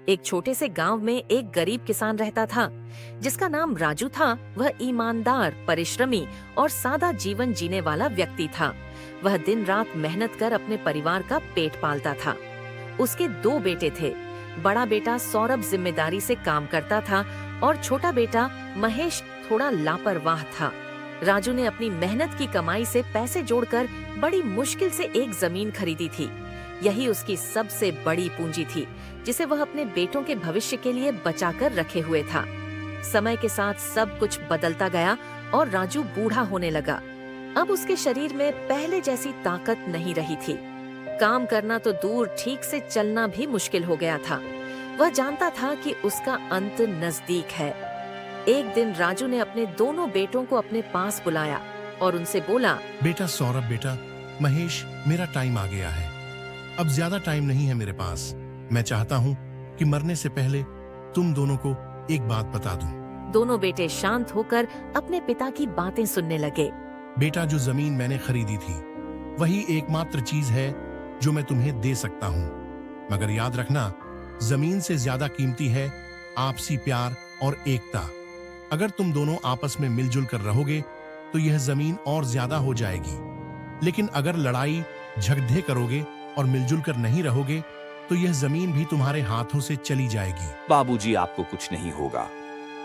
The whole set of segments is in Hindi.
एक छोटे से गांव में एक गरीब किसान रहता था जिसका नाम राजू था। वह ईमानदार, परिश्रमी और सादा जीवन जीने वाला व्यक्ति था। वह दिन रात मेहनत कर अपने परिवार का पेट पालता था। उसके 2 बेटे थे। बड़ा बेटा सौरभ जिम्मेदारी से काम करता था और छोटा बेटा महेश थोड़ा लापरवाह था। राजू ने अपनी मेहनत की कमाई से पैसे जोड़कर बड़ी मुश्किल से एक जमीन खरीदी थी। यही उसकी सबसे बड़ी पूंजी थी जिसे वह अपने बेटों के भविष्य के लिए बचाकर रखे हुए था। समय के साथ सब कुछ बदलता गया और राजू बूढ़ा होने लगा। अब उसके शरीर में पहले जैसी ताकत नहीं रही थी। काम करना तो दूर, ठीक से चलना भी मुश्किल हो गया था। वह जानता था कि उसका अंत नजदीक है। एक दिन राजू ने अपने दोनों बेटों को अपने पास बुलाया और उनसे बोला, बेटा सौरभ, बेटा महेश, मेरा टाइम आ गया है। अब ज्यादा टाइम नहीं है मेरे पास। मैं चाहता हूँ कि मरने से पहले तुम दोनों को एक बात बता दूं। दोनों बेटे शांत होकर अपने पिता की बातें सुनने लगे। बेटा, जो जमीन मैंने खरीदी थी वही एकमात्र चीज है जो मैं तुम्हें दे सकता हूँ। मगर याद रखना, जमीन से ज्यादा कीमती है आपसी प्यार और एकता। अगर तुम दोनों आपस में मिलजुल कर रहोगे तो यह जमीन और ज्यादा हो जाएगी। लेकिन अगर लड़ाई झगड़े करोगे और मिलजुल कर नहीं रहोगे तो यह जमीन भी तुम्हारे हाथों से चली जाएगी। बाबूजी, आपको कुछ नहीं होगा।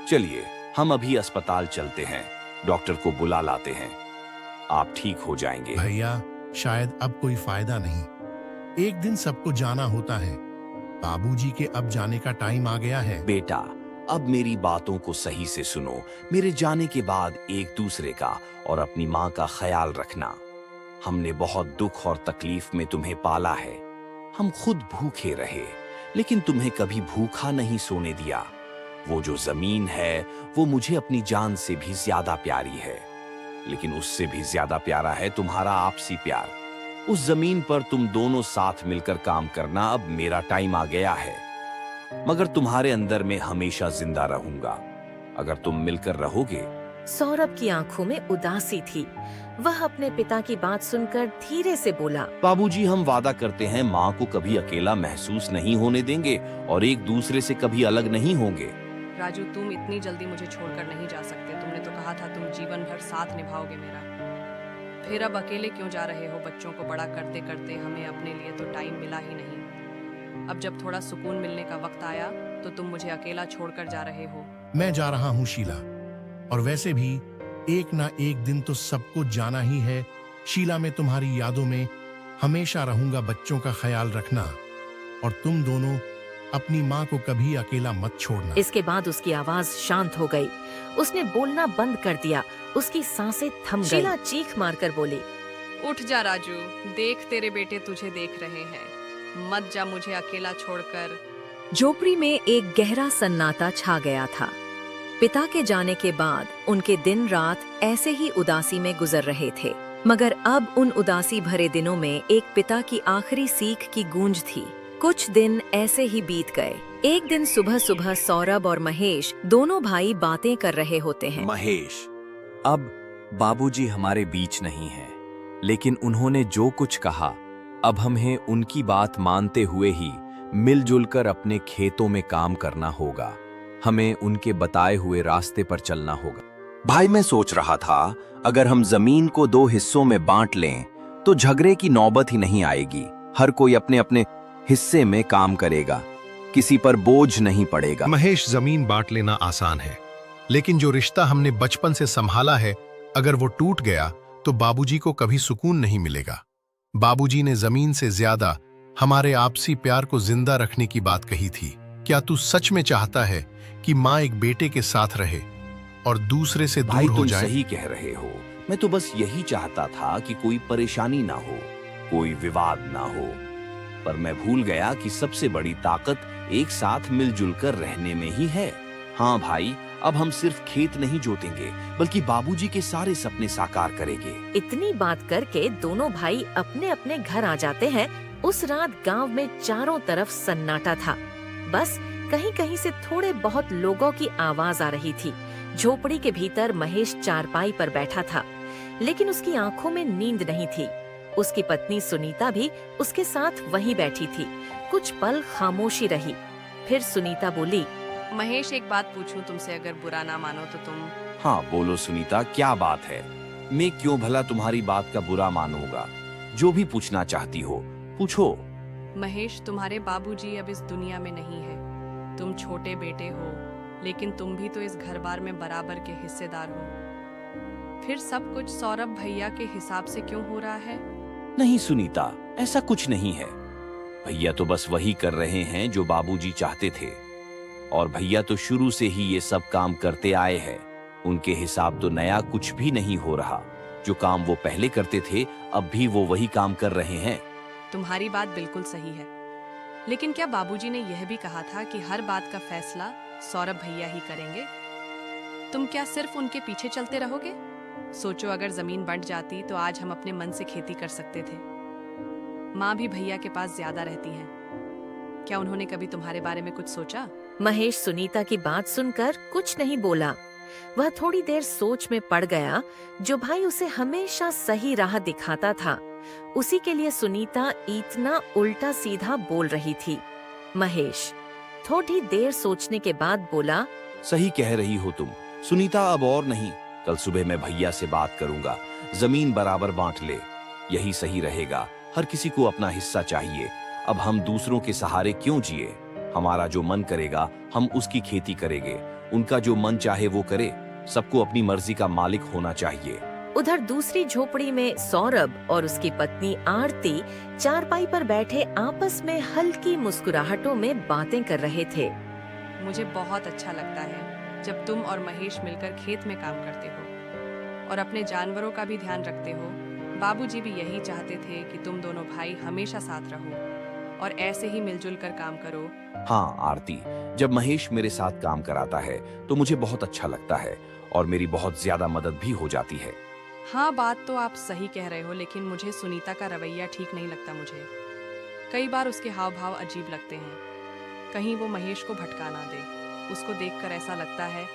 चलिए हम अभी अस्पताल चलते हैं, डॉक्टर को बुला लाते हैं, आप ठीक हो जाएंगे। भैया, शायद अब कोई फायदा नहीं। एक दिन सबको जाना होता है। बाबूजी के अब जाने का टाइम आ गया है। बेटा, अब मेरी बातों को सही से सुनो। मेरे जाने के बाद एक दूसरे का और अपनी माँ का ख्याल रखना। हमने बहुत दुख और तकलीफ में तुम्हें पाला है। हम खुद भूखे रहे लेकिन तुम्हें कभी भूखा नहीं सोने दिया। वो जो जमीन है वो मुझे अपनी जान से भी ज्यादा प्यारी है, लेकिन उससे भी ज्यादा प्यारा है तुम्हारा आपसी प्यार। उस जमीन पर तुम दोनों साथ मिलकर काम करना। अब मेरा टाइम आ गया है, मगर तुम्हारे अंदर मैं हमेशा जिंदा रहूंगा अगर तुम मिलकर रहोगे। सौरभ की आंखों में उदासी थी। वह अपने पिता की बात सुनकर धीरे से बोला, बाबूजी, हम वादा करते हैं माँ को कभी अकेला महसूस नहीं होने देंगे और एक दूसरे से कभी अलग नहीं होंगे। राजू, तुम इतनी जल्दी मुझे छोड़कर नहीं जा सकते। तुमने तो कहा था तुम जीवन भर साथ निभाओगे मेरा। फिर अब अकेले क्यों जा रहे हो? बच्चों को बड़ा करते करते हमें अपने लिए तो टाइम मिला ही नहीं। अब जब थोड़ा सुकून मिलने का वक्त आया तो तुम मुझे अकेला छोड़कर जा रहे हो। मैं जा रहा हूँ शीला, और वैसे भी एक ना एक दिन तो सबको जाना ही है। शीला, मैं तुम्हारी यादों में हमेशा रहूंगा। बच्चों का ख्याल रखना और तुम दोनों अपनी माँ को कभी अकेला मत छोड़ना। इसके बाद उसकी आवाज शांत हो गई। उसने बोलना बंद कर दिया। उसकी सांसें थम गईं। शीला चीख मारकर बोली, उठ जा राजू, देख तेरे बेटे तुझे देख रहे हैं। मत जा मुझे अकेला छोड़कर। झोपड़ी में एक गहरा सन्नाटा छा गया था। पिता के जाने के बाद उनके दिन रात ऐसे ही उदासी में गुजर रहे थे, मगर अब उन उदासी भरे दिनों में एक पिता की आखिरी सीख की गूंज थी। कुछ दिन ऐसे ही बीत गए। एक दिन सुबह सुबह सौरभ और महेश दोनों भाई बातें कर रहे होते हैं। महेश, अब बाबूजी हमारे बीच नहीं हैं, लेकिन उन्होंने जो कुछ कहा अब हमें उनकी बात मानते हुए ही मिलजुल कर अपने खेतों में काम करना होगा। हमें उनके बताए हुए रास्ते पर चलना होगा। भाई, मैं सोच रहा था अगर हम जमीन को 2 हिस्सों में बांट लें तो झगड़े की नौबत ही नहीं आएगी। हर कोई अपने अपने हिस्से में काम करेगा, किसी पर बोझ नहीं पड़ेगा। महेश, जमीन बांट लेना आसान है, लेकिन जो रिश्ता हमने बचपन से संभाला है, अगर वो टूट गया तो बाबूजी को कभी सुकून नहीं मिलेगा। बाबूजी ने जमीन से ज्यादा हमारे आपसी प्यार को जिंदा रखने की बात कही थी। क्या तू सच में चाहता है कि माँ एक बेटे के साथ रहे और दूसरे से भाई, दूर हो तुम जाए? सही कह रहे हो। मैं तो बस यही चाहता था कि कोई परेशानी ना हो, कोई विवाद ना हो। पर मैं भूल गया कि सबसे बड़ी ताकत एक साथ मिलजुल कर रहने में ही है। हाँ भाई, अब हम सिर्फ खेत नहीं जोतेंगे बल्कि बाबूजी के सारे सपने साकार करेंगे। इतनी बात करके दोनों भाई अपने अपने घर आ जाते हैं। उस रात गांव में चारों तरफ सन्नाटा था। बस कहीं कहीं से थोड़े बहुत लोगों की आवाज आ रही थी। झोपड़ी के भीतर महेश चारपाई पर बैठा था, लेकिन उसकी आंखों में नींद नहीं थी। उसकी पत्नी सुनीता भी उसके साथ वहीं बैठी थी। कुछ पल खामोशी रही, फिर सुनीता बोली, महेश, एक बात पूछूं तुमसे, अगर बुरा ना मानो तो तुम। हाँ बोलो सुनीता, क्या बात है? मैं क्यों भला तुम्हारी बात का बुरा मानूंगा? जो भी पूछना चाहती हो पूछो। महेश, तुम्हारे बाबूजी अब इस दुनिया में नहीं है। तुम छोटे बेटे हो, लेकिन तुम भी तो इस घर बार में बराबर के हिस्सेदार हो। फिर सब कुछ सौरभ भैया के हिसाब से क्यों हो रहा है? नहीं सुनीता, ऐसा कुछ नहीं है। भैया तो बस वही कर रहे हैं जो बाबूजी चाहते थे, और भैया तो शुरू से ही ये सब काम करते आए हैं। उनके हिसाब तो नया कुछ भी नहीं हो रहा। जो काम वो पहले करते थे, अब भी वो वही काम कर रहे हैं। तुम्हारी बात बिल्कुल सही है, लेकिन क्या बाबूजी ने यह भी कहा था कि हर बात का फैसला सौरभ भैया ही करेंगे? तुम क्या सिर्फ उनके पीछे चलते रहोगे? सोचो, अगर जमीन बंट जाती तो आज हम अपने मन से खेती कर सकते थे। माँ भी भैया के पास ज्यादा रहती हैं। क्या उन्होंने कभी तुम्हारे बारे में कुछ सोचा? महेश सुनीता की बात सुनकर कुछ नहीं बोला। वह थोड़ी देर सोच में पड़ गया। जो भाई उसे हमेशा सही राह दिखाता था, उसी के लिए सुनीता इतना उल्टा सीधा बोल रही थी। महेश थोड़ी देर सोचने के बाद बोला, सही कह रही हो तुम सुनीता, अब और नहीं। कल सुबह मैं भैया से बात करूंगा, जमीन बराबर बांट ले, यही सही रहेगा। हर किसी को अपना हिस्सा चाहिए। अब हम दूसरों के सहारे क्यों जिए? हमारा जो मन करेगा हम उसकी खेती करेंगे, उनका जो मन चाहे वो करे। सबको अपनी मर्जी का मालिक होना चाहिए। उधर दूसरी झोपड़ी में सौरभ और उसकी पत्नी आरती चारपाई पर बैठे आपस में हल्की मुस्कुराहटों में बातें कर रहे थे। मुझे बहुत अच्छा लगता है जब तुम और महेश मिलकर खेत में काम करते हो और अपने जानवरों का भी ध्यान रखते हो। बाबूजी भी यही चाहते थे कि तुम दोनों भाई हमेशा साथ रहो और ऐसे ही मिलजुल कर काम करो। हाँ आरती, जब महेश मेरे साथ काम कराता है तो मुझे बहुत अच्छा लगता है और मेरी बहुत ज्यादा मदद भी हो जाती है। हाँ, बात तो आप सही कह रहे हो, लेकिन मुझे सुनीता का रवैया ठीक नहीं लगता। मुझे कई बार उसके हाव भाव अजीब लगते हैं। कहीं वो महेश को भटका ना दे। उसको देखकर ऐसा लगता है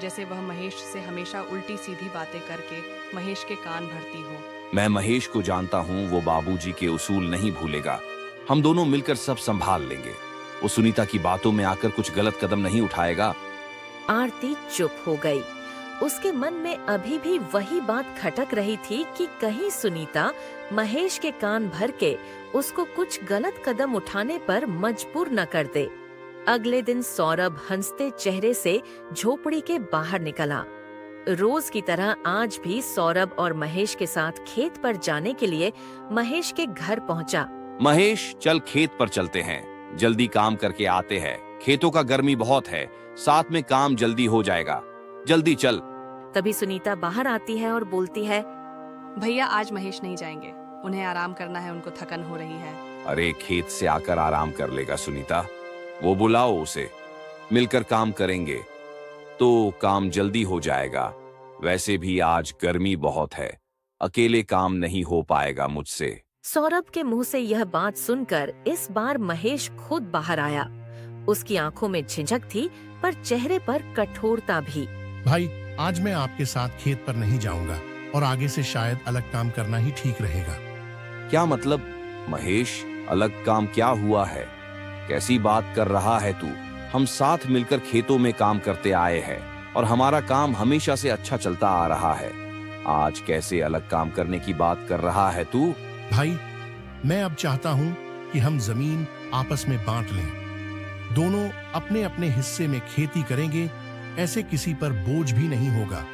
जैसे वह महेश से हमेशा उल्टी सीधी बातें करके महेश के कान भरती हो। मैं महेश को जानता हूँ, वो बाबूजी के उसूल नहीं भूलेगा। हम दोनों मिलकर सब संभाल लेंगे। वो सुनीता की बातों में आकर कुछ गलत कदम नहीं उठाएगा। आरती चुप हो गई। उसके मन में अभी भी वही बात खटक रही थी कि कहीं सुनीता महेश के कान भर के उसको कुछ गलत कदम उठाने पर मजबूर न कर दे। अगले दिन सौरभ हंसते चेहरे से झोपड़ी के बाहर निकला। रोज की तरह आज भी सौरभ और महेश के साथ खेत पर जाने के लिए महेश के घर पहुंचा। महेश, चल खेत पर चलते हैं, जल्दी काम करके आते हैं। खेतों का गर्मी बहुत है, साथ में काम जल्दी हो जाएगा। जल्दी चल। तभी सुनीता बाहर आती है और बोलती है, भैया आज महेश नहीं जाएंगे, उन्हें आराम करना है, उनको थकन हो रही है। अरे खेत से आकर आराम कर लेगा सुनीता, वो बुलाओ उसे, मिलकर काम करेंगे तो काम जल्दी हो जाएगा। वैसे भी आज गर्मी बहुत है, अकेले काम नहीं हो पाएगा मुझसे। सौरभ के मुंह से यह बात सुनकर इस बार महेश खुद बाहर आया। उसकी आंखों में झिझक थी पर चेहरे पर कठोरता भी। भाई, आज मैं आपके साथ खेत पर नहीं जाऊंगा और आगे से शायद अलग काम करना ही ठीक रहेगा। क्या मतलब महेश, अलग काम क्या हुआ है? कैसी बात कर रहा है तू? हम साथ मिलकर खेतों में काम करते आए हैं और हमारा काम हमेशा से अच्छा चलता आ रहा है। आज कैसे अलग काम करने की बात कर रहा है तू? भाई, मैं अब चाहता हूँ कि हम जमीन आपस में बांट लें। दोनों अपने अपने हिस्से में खेती करेंगे, ऐसे किसी पर बोझ भी नहीं होगा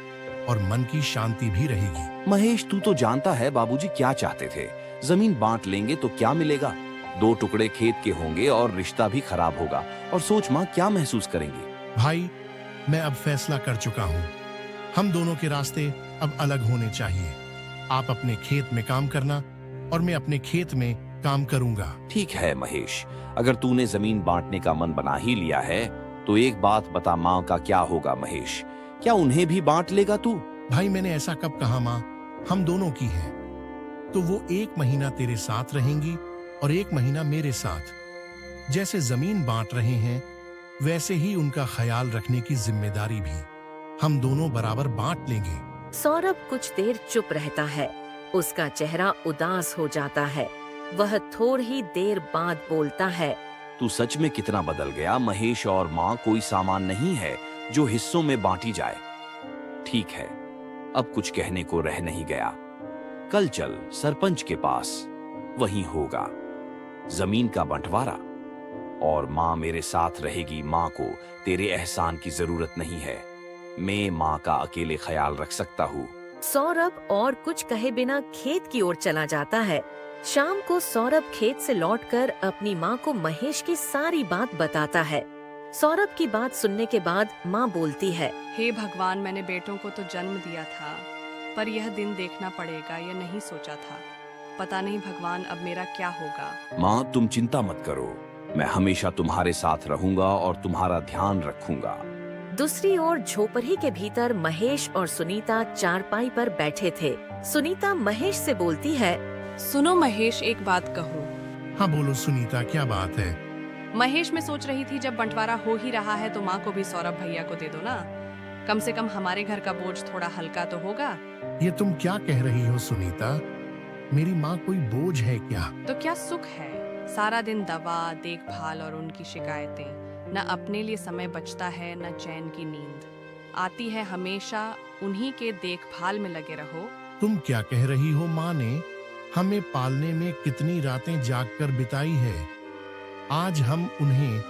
और मन की शांति भी रहेगी। महेश, तू तो जानता है बाबूजी क्या चाहते थे। जमीन बांट लेंगे तो क्या मिलेगा? 2 टुकड़े खेत के होंगे और रिश्ता भी खराब होगा। और सोच माँ क्या महसूस करेंगी। भाई, मैं अब फैसला कर चुका हूँ। हम दोनों के रास्ते अब अलग होने चाहिए। आप अपने खेत में काम करना और मैं अपने खेत में काम करूंगा। ठीक है महेश, अगर तूने जमीन बांटने का मन बना ही लिया है तो एक बात बता, माँ का क्या होगा? महेश, क्या उन्हें भी बांट लेगा तू? भाई, मैंने ऐसा कब कहा? माँ हम दोनों की है, तो वो 1 महीना तेरे साथ रहेंगी और 1 महीना मेरे साथ। जैसे जमीन बांट रहे हैं वैसे ही उनका ख्याल रखने की जिम्मेदारी भी हम दोनों बराबर बांट लेंगे। सौरभ कुछ देर चुप रहता है। उसका चेहरा उदास हो जाता है। वह थोड़ी ही देर बाद बोलता है, तू सच में कितना बदल गया। महेश और माँ कोई सामान नहीं है जो हिस्सों में बांटी जाए। ठीक है, अब कुछ कहने को रह नहीं गया। कल चल सरपंच के पास, वहीं होगा जमीन का बंटवारा और माँ मेरे साथ रहेगी। माँ को तेरे एहसान की जरूरत नहीं है, मैं माँ का अकेले ख्याल रख सकता हूँ। सौरभ और कुछ कहे बिना खेत की ओर चला जाता है। शाम को सौरभ खेत से लौटकर अपनी माँ को महेश की सारी बात बताता है। सौरभ की बात सुनने के बाद माँ बोलती है, हे भगवान, मैंने बेटों को तो जन्म दिया था, पर यह दिन देखना पड़ेगा, यह नहीं सोचा था। पता नहीं भगवान अब मेरा क्या होगा। माँ तुम चिंता मत करो, मैं हमेशा तुम्हारे साथ रहूंगा और तुम्हारा ध्यान रखूंगा। दूसरी ओर झोपड़ी के भीतर महेश और सुनीता चारपाई पर बैठे थे। सुनीता महेश से बोलती है, सुनो महेश, एक बात कहूँ। हाँ बोलो सुनीता, क्या बात है? महेश, मैं सोच रही थी जब बंटवारा हो ही रहा है तो माँ को भी सौरभ भैया को दे दो ना। कम से कम हमारे घर का बोझ थोड़ा हल्का तो होगा। ये तुम क्या कह रही हो सुनीता? मेरी माँ कोई बोझ है क्या? तो क्या सुख है, सारा दिन दवा, देखभाल और उनकी शिकायतें। न अपने लिए समय बचता है, न चैन की नींद आती है। हमेशा उन्हीं के देखभाल में लगे रहो। तुम क्या कह रही हो? माँ ने हमें पालने में कितनी रातें जागकर बिताई है। आज हम उन्हें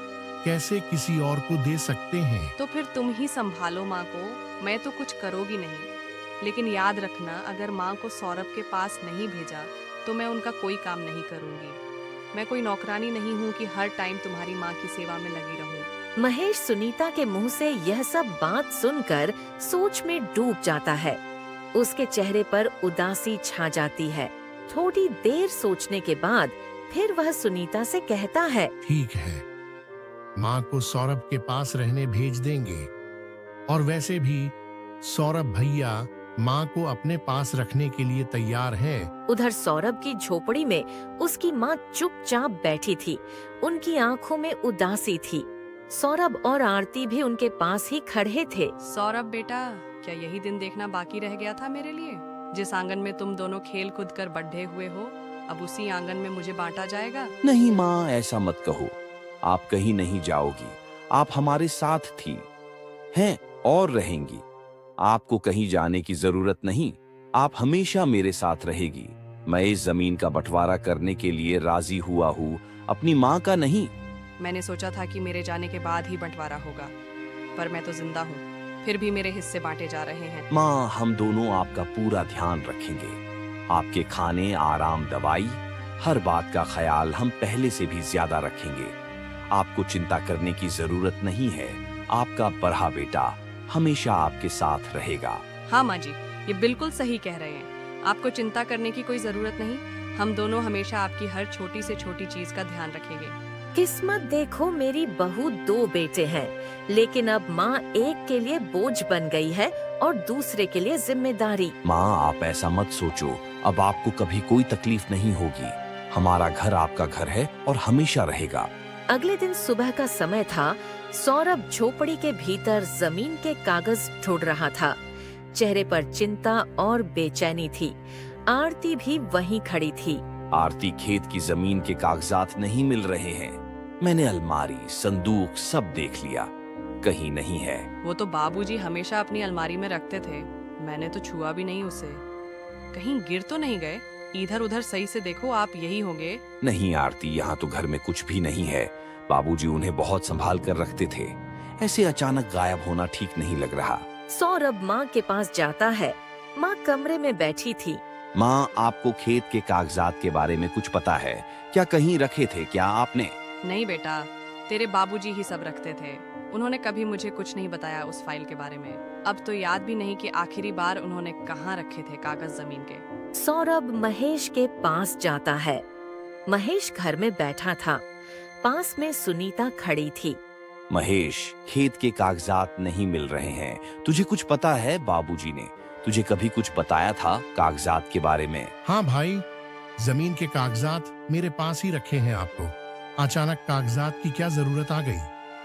कैसे किसी और को दे सकते हैं? तो फिर तुम ही संभालो माँ को, मैं तो कुछ करोगी नहीं। लेकिन याद रखना, अगर माँ को सौरभ के पास नहीं भेजा तो मैं उनका कोई काम नहीं करूँगी। मैं कोई नौकरानी नहीं हूँ कि हर टाइम तुम्हारी माँ की सेवा में लगी रहूँ। महेश सुनीता के मुंह से यह सब बात सुनकर सोच में डूब जाता है। उसके चेहरे पर उदासी छा जाती है। थोड़ी देर सोचने के बाद फिर वह सुनीता से कहता है, ठीक है, माँ को सौरभ के पास रहने भेज देंगे। और वैसे भी सौरभ भैया माँ को अपने पास रखने के लिए तैयार है। उधर सौरभ की झोपड़ी में उसकी माँ चुपचाप बैठी थी। उनकी आंखों में उदासी थी। सौरभ और आरती भी उनके पास ही खड़े थे। सौरभ बेटा, क्या यही दिन देखना बाकी रह गया था मेरे लिए? जिस आंगन में तुम दोनों खेल कूद कर बढ़े हुए हो, अब उसी आंगन में मुझे बांटा जाएगा? नहीं माँ, ऐसा मत कहो। आप कहीं नहीं जाओगी, आप हमारे साथ थी, हैं और रहेंगी। आपको कहीं जाने की जरूरत नहीं, आप हमेशा मेरे साथ रहेगी। मैं इस जमीन का बंटवारा करने के लिए राजी हुआ हूँ, अपनी माँ का नहीं। मैंने सोचा था कि मेरे जाने के बाद ही बंटवारा होगा, पर मैं तो जिंदा हूँ, फिर भी मेरे हिस्से बांटे जा रहे हैं। माँ, हम दोनों आपका पूरा ध्यान रखेंगे। आपके खाने, आराम, दवाई, हर बात का ख्याल हम पहले से भी ज्यादा रखेंगे। आपको चिंता करने की जरूरत नहीं है। आपका बड़ा बेटा हमेशा आपके साथ रहेगा। हाँ माँ जी, ये बिल्कुल सही कह रहे हैं। आपको चिंता करने की कोई जरूरत नहीं। हम दोनों हमेशा आपकी हर छोटी से छोटी चीज का ध्यान रखेंगे। किस्मत देखो, मेरी बहू 2 बेटे हैं, लेकिन अब माँ एक के लिए बोझ बन गई है और दूसरे के लिए जिम्मेदारी। माँ, आप ऐसा मत सोचो। अब आपको कभी कोई तकलीफ नहीं होगी। हमारा घर आपका घर है और हमेशा रहेगा। अगले दिन सुबह का समय था। सौरभ झोपड़ी के भीतर जमीन के कागज ढूंढ रहा था। चेहरे पर चिंता और बेचैनी थी। आरती भी वहीं खड़ी थी। आरती, खेत की जमीन के कागजात नहीं मिल रहे हैं। मैंने अलमारी, संदूक सब देख लिया, कहीं नहीं है। वो तो बाबूजी हमेशा अपनी अलमारी में रखते थे, मैंने तो छुआ भी नहीं उसे। कहीं गिर तो नहीं गए? इधर उधर सही से देखो, आप यही होंगे। नहीं आरती, यहाँ तो घर में कुछ भी नहीं है। बाबूजी उन्हें बहुत संभाल कर रखते थे। ऐसे अचानक गायब होना ठीक नहीं लग रहा। सौरभ माँ के पास जाता है। माँ कमरे में बैठी थी। माँ, आपको खेत के कागजात के बारे में कुछ पता है क्या? कहीं रखे थे क्या आपने? नहीं बेटा, तेरे बाबूजी ही सब रखते थे। उन्होंने कभी मुझे कुछ नहीं बताया उस फाइल के बारे में। अब तो याद भी नहीं कि आखिरी बार उन्होंने कहाँ रखे थे कागज जमीन के। सौरभ महेश के पास जाता है। महेश घर में बैठा था। पास में सुनीता खड़ी थी। महेश, खेत के कागजात नहीं मिल रहे हैं। तुझे कुछ पता है? बाबूजी ने तुझे कभी कुछ बताया था कागजात के बारे में? हाँ भाई, जमीन के कागजात मेरे पास ही रखे हैं। आपको अचानक कागजात की क्या जरूरत आ गई?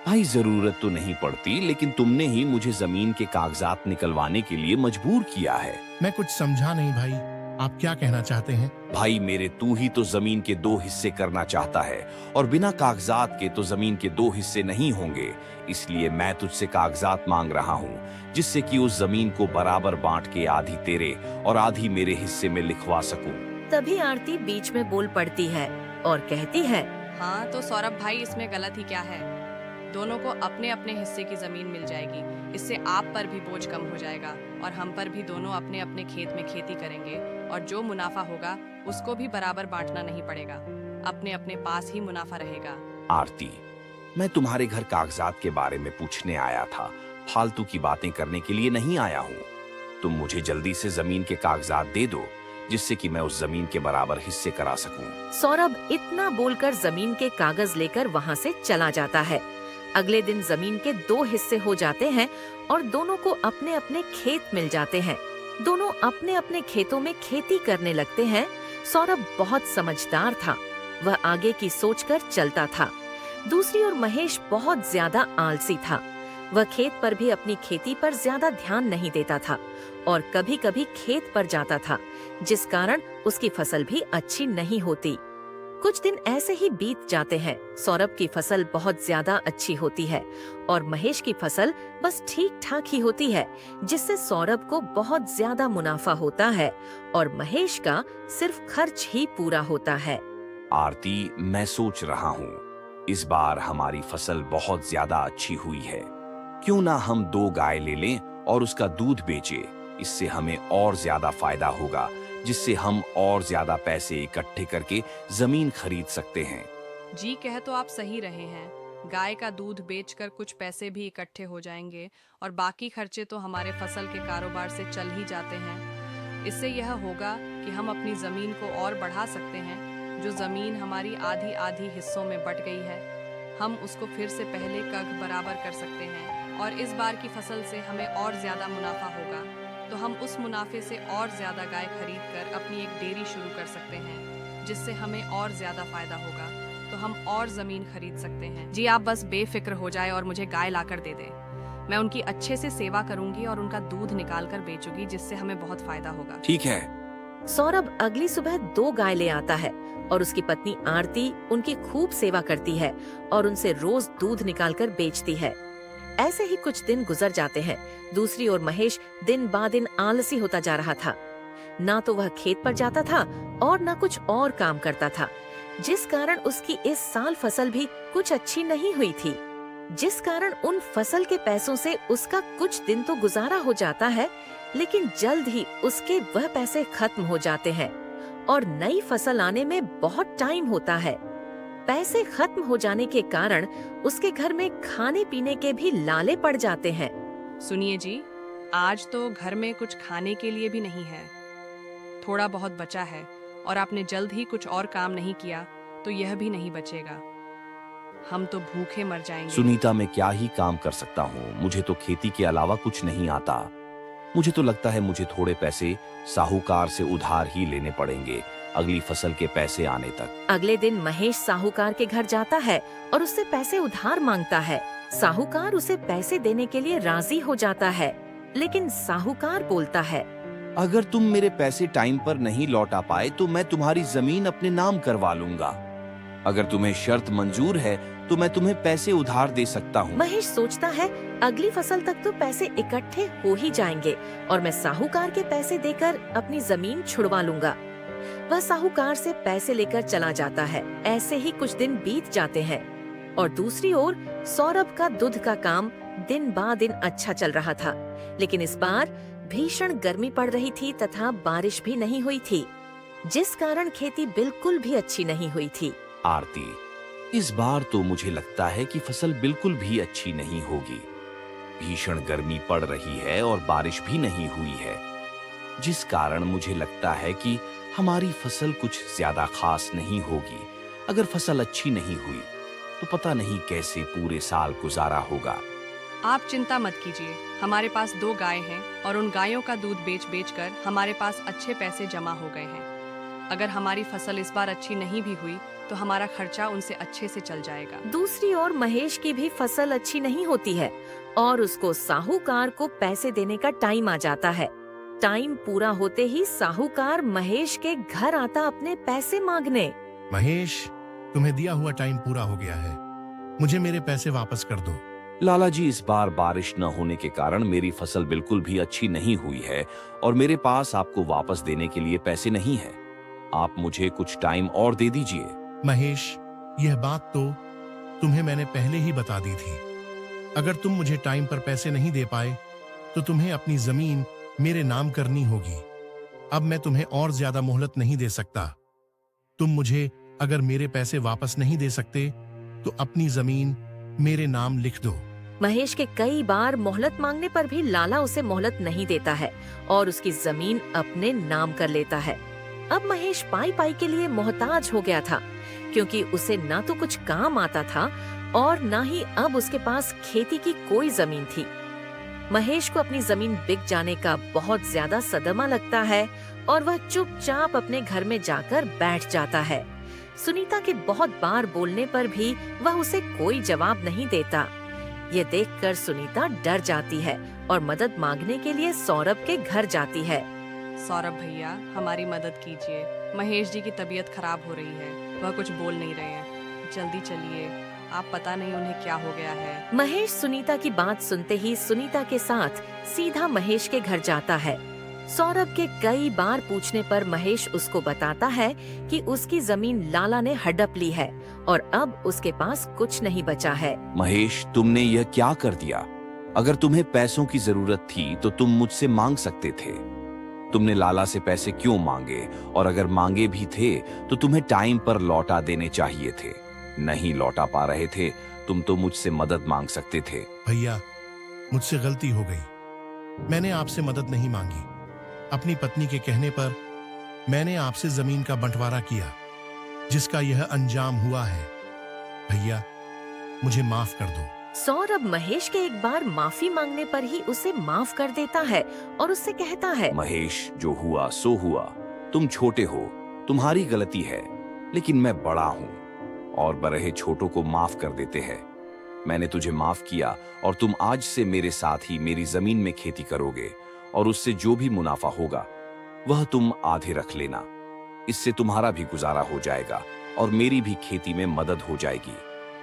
भाई, जरूरत तो नहीं पड़ती, लेकिन तुमने ही मुझे जमीन के कागजात निकलवाने के लिए मजबूर किया है। मैं कुछ समझा नहीं भाई। आप क्या कहना चाहते हैं? भाई मेरे, तू ही तो जमीन के 2 हिस्से करना चाहता है और बिना कागजात के तो जमीन के 2 हिस्से नहीं होंगे। इसलिए मैं तुझसे कागजात मांग रहा हूँ, जिससे कि उस जमीन को बराबर बांट के आधी तेरे और आधी मेरे हिस्से में लिखवा सकूं। तभी आरती बीच में बोल पड़ती है और कहती है, हाँ तो सौरभ भाई, इसमें गलत ही क्या है? दोनों को अपने अपने हिस्से की जमीन मिल जाएगी। इससे आप पर भी बोझ कम हो जाएगा और हम पर भी। दोनों अपने अपने खेत में खेती करेंगे और जो मुनाफा होगा उसको भी बराबर बांटना नहीं पड़ेगा। अपने अपने पास ही मुनाफा रहेगा। आरती, मैं तुम्हारे घर कागजात के बारे में पूछने आया था, फालतू की बातें करने के लिए नहीं आया हूँ। तुम मुझे जल्दी से जमीन के कागजात दे दो, जिससे कि मैं उस जमीन के बराबर हिस्से करा सकूं। सौरभ इतना बोलकर जमीन के कागज लेकर वहाँ से चला जाता है। अगले दिन जमीन के 2 हिस्से हो जाते हैं और दोनों को अपने अपने खेत मिल जाते हैं। दोनों अपने अपने खेतों में खेती करने लगते हैं। सौरभ बहुत समझदार था, वह आगे की सोचकर चलता था। दूसरी ओर महेश बहुत ज्यादा आलसी था। वह खेत पर भी अपनी खेती पर ज्यादा ध्यान नहीं देता था और कभी कभी खेत पर जाता था, जिस कारण उसकी फसल भी अच्छी नहीं होती। कुछ दिन ऐसे ही बीत जाते हैं। सौरभ की फसल बहुत ज्यादा अच्छी होती है और महेश की फसल बस ठीक ठाक ही होती है, जिससे सौरभ को बहुत ज्यादा मुनाफा होता है और महेश का सिर्फ खर्च ही पूरा होता है। आरती, मैं सोच रहा हूँ इस बार हमारी फसल बहुत ज्यादा अच्छी हुई है। क्यों ना हम 2 गाय ले लें और उसका दूध बेचें। इससे हमें और ज्यादा फायदा होगा, जिससे हम और ज्यादा पैसे इकट्ठे करके जमीन खरीद सकते हैं। जी, कह तो आप सही रहे हैं। गाय का दूध बेचकर कुछ पैसे भी इकट्ठे हो जाएंगे और बाकी खर्चे तो हमारे फसल के कारोबार से चल ही जाते हैं। इससे यह होगा कि हम अपनी जमीन को और बढ़ा सकते हैं। जो जमीन हमारी आधी आधी हिस्सों में बट गई है, हम उसको फिर से पहले का बराबर कर सकते हैं और इस बार की फसल से हमें और ज्यादा मुनाफा होगा। तो हम उस मुनाफे से और ज्यादा गाय खरीद कर अपनी एक डेयरी शुरू कर सकते हैं, जिससे हमें और ज्यादा फायदा होगा। तो हम और जमीन खरीद सकते हैं। जी, आप बस बेफिक्र हो जाए और मुझे गाय लाकर दे दे। मैं उनकी अच्छे से सेवा करूंगी और उनका दूध निकाल कर बेचूंगी, जिससे हमें बहुत फायदा होगा। ठीक है। सौरभ अगली सुबह 2 गाय ले आता है और उसकी पत्नी आरती उनकी खूब सेवा करती है और उनसे रोज दूध निकालकर बेचती है। ऐसे ही कुछ दिन गुजर जाते हैं। दूसरी ओर महेश दिन बा दिन आलसी होता जा रहा था। ना तो वह खेत पर जाता था और ना कुछ और काम करता था, जिस कारण उसकी इस साल फसल भी कुछ अच्छी नहीं हुई थी। जिस कारण उन फसल के पैसों से उसका कुछ दिन तो गुजारा हो जाता है, लेकिन जल्द ही उसके वह पैसे खत्म हो जाते हैं और नई फसल आने में बहुत टाइम होता है। पैसे खत्म हो जाने के कारण उसके घर में खाने पीने के भी लाले पड़ जाते हैं। सुनिए जी, आज तो घर में कुछ खाने के लिए भी नहीं है। थोड़ा बहुत बचा है और आपने जल्द ही कुछ और काम नहीं किया तो यह भी नहीं बचेगा। हम तो भूखे मर जाएंगे। सुनीता, मैं क्या ही काम कर सकता हूँ? मुझे तो खेती के अलावा कुछ नहीं आता। मुझे तो लगता है मुझे थोड़े पैसे साहूकार से उधार ही लेने पड़ेंगे अगली फसल के पैसे आने तक। अगले दिन महेश साहूकार के घर जाता है और उससे पैसे उधार मांगता है। साहूकार उसे पैसे देने के लिए राजी हो जाता है, लेकिन साहूकार बोलता है, अगर तुम मेरे पैसे टाइम पर नहीं लौटा पाए तो मैं तुम्हारी जमीन अपने नाम करवा लूंगा। अगर तुम्हें शर्त मंजूर है तो मैं तुम्हें पैसे उधार दे सकता हूँ। महेश सोचता है अगली फसल तक तो पैसे इकट्ठे हो ही जाएंगे और मैं साहूकार के पैसे देकर अपनी जमीन छुड़वा लूंगा। वह साहूकार से पैसे लेकर चला जाता है। ऐसे ही कुछ दिन बीत जाते हैं और दूसरी ओर सौरभ का दूध का काम दिन बा दिन अच्छा चल रहा था, लेकिन इस बार भीषण गर्मी पड़ रही थी तथा बारिश भी नहीं हुई थी, जिस कारण खेती बिल्कुल भी अच्छी नहीं हुई थी। आरती, इस बार तो मुझे लगता है कि फसल बिल्कुल भी अच्छी नहीं होगी। भीषण गर्मी पड़ रही है और बारिश भी नहीं हुई है, जिस कारण मुझे लगता है कि हमारी फसल कुछ ज्यादा खास नहीं होगी। अगर फसल अच्छी नहीं हुई तो पता नहीं कैसे पूरे साल गुजारा होगा। आप चिंता मत कीजिए, हमारे पास 2 गाय हैं और उन गायों का दूध बेच कर हमारे पास अच्छे पैसे जमा हो गए हैं। अगर हमारी फसल इस बार अच्छी नहीं भी हुई तो हमारा खर्चा उनसे अच्छे से चल जाएगा। दूसरी ओर महेश की भी फसल अच्छी नहीं होती है और उसको साहूकार को पैसे देने का टाइम आ जाता है। टाइम पूरा होते ही साहूकार महेश के घर आता अपने पैसे मांगने। महेश, तुम्हें दिया हुआ टाइम पूरा हो गया है, मुझे मेरे पैसे वापस कर दो। लाला जी, इस बार बारिश न होने के कारण मेरी फसल बिल्कुल भी अच्छी नहीं हुई है और मेरे पास आपको वापस देने के लिए पैसे नहीं हैं। आप मुझे कुछ टाइम और दे दीजिए। महेश, यह बात तो तुम्हें मैंने पहले ही बता दी थी। अगर तुम मुझे टाइम पर पैसे नहीं दे पाए तो तुम्हें अपनी जमीन मेरे नाम करनी होगी। अब मैं तुम्हें और ज्यादा मोहलत नहीं दे सकता। तुम मुझे अगर मेरे पैसे वापस नहीं दे सकते तो अपनी जमीन मेरे नाम लिख दो। महेश के कई बार मोहलत मांगने पर भी लाला उसे मोहलत नहीं देता है और उसकी जमीन अपने नाम कर लेता है। अब महेश पाई पाई के लिए मोहताज हो गया था, क्योंकि उसे ना तो कुछ काम आता था और ना ही अब उसके पास खेती की कोई जमीन थी। महेश को अपनी जमीन बिक जाने का बहुत ज्यादा सदमा लगता है और वह चुपचाप अपने घर में जाकर बैठ जाता है। सुनीता के बहुत बार बोलने पर भी वह उसे कोई जवाब नहीं देता। ये देखकर सुनीता डर जाती है और मदद मांगने के लिए सौरभ के घर जाती है। सौरभ भैया, हमारी मदद कीजिए। महेश जी की तबीयत खराब हो रही है, वह कुछ बोल नहीं रहे हैं। जल्दी चलिए, आप पता नहीं उन्हें क्या हो गया है। महेश सुनीता की बात सुनते ही सुनीता के साथ सीधा महेश के घर जाता है। सौरभ के कई बार पूछने पर महेश उसको बताता है कि उसकी जमीन लाला ने हड़प ली है और अब उसके पास कुछ नहीं बचा है। महेश, तुमने यह क्या कर दिया? अगर तुम्हें पैसों की जरूरत थी तो तुम मुझसे मांग सकते थे। तुमने लाला से पैसे क्यों मांगे? और अगर मांगे भी थे तो तुम्हें टाइम पर लौटा देने चाहिए थे। नहीं लौटा पा रहे थे तुम तो मुझसे मदद मांग सकते थे। भैया, मुझसे गलती हो गई। मैंने आपसे मदद नहीं मांगी। अपनी पत्नी के कहने पर मैंने आपसे जमीन का बंटवारा किया, जिसका यह अंजाम हुआ है। भैया, मुझे माफ कर दो। सौरभ महेश के एक बार माफी मांगने पर ही उसे माफ कर देता है और उससे कहता है, महेश, जो हुआ सो हुआ। तुम छोटे हो, तुम्हारी गलती है, लेकिन मैं बड़ा हूँ और बड़े छोटों को माफ कर देते हैं। मैंने तुझे माफ किया और तुम आज से मेरे साथ ही मेरी जमीन में खेती करोगे और उससे जो भी मुनाफा होगा वह तुम आधे रख लेना। इससे तुम्हारा भी गुजारा हो जाएगा और मेरी भी खेती में मदद हो जाएगी।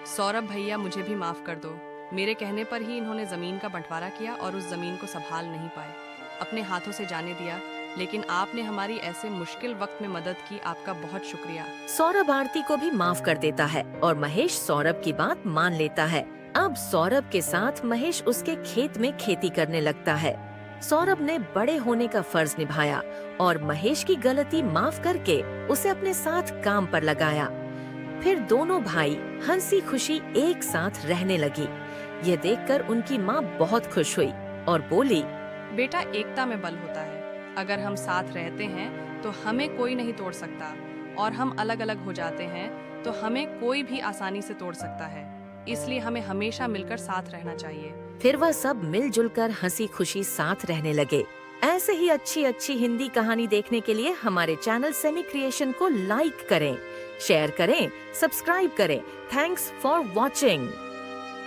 सौरभ भैया, मुझे भी माफ कर दो। मेरे कहने पर ही इन्होंने जमीन का बंटवारा किया और उस जमीन को संभाल नहीं पाए, अपने हाथों से जाने दिया। लेकिन आपने हमारी ऐसे मुश्किल वक्त में मदद की, आपका बहुत शुक्रिया। सौरभ आरती को भी माफ कर देता है और महेश सौरभ की बात मान लेता है। अब सौरभ के साथ महेश उसके खेत में खेती करने लगता है। सौरभ ने बड़े होने का फर्ज निभाया और महेश की गलती माफ करके उसे अपने साथ काम पर लगाया। फिर दोनों भाई हंसी खुशी एक साथ रहने लगी। यह देखकर उनकी माँ बहुत खुश हुई और बोली, बेटा, एकता में बल होता है। अगर हम साथ रहते हैं तो हमें कोई नहीं तोड़ सकता, और हम अलग अलग हो जाते हैं तो हमें कोई भी आसानी से तोड़ सकता है। इसलिए हमें हमेशा मिलकर साथ रहना चाहिए। फिर वह सब मिलजुल कर हंसी खुशी साथ रहने लगे। ऐसे ही अच्छी अच्छी हिंदी कहानी देखने के लिए हमारे चैनल सेमी क्रिएशन को लाइक करें, शेयर करें, सब्सक्राइब करें। Thanks for watching.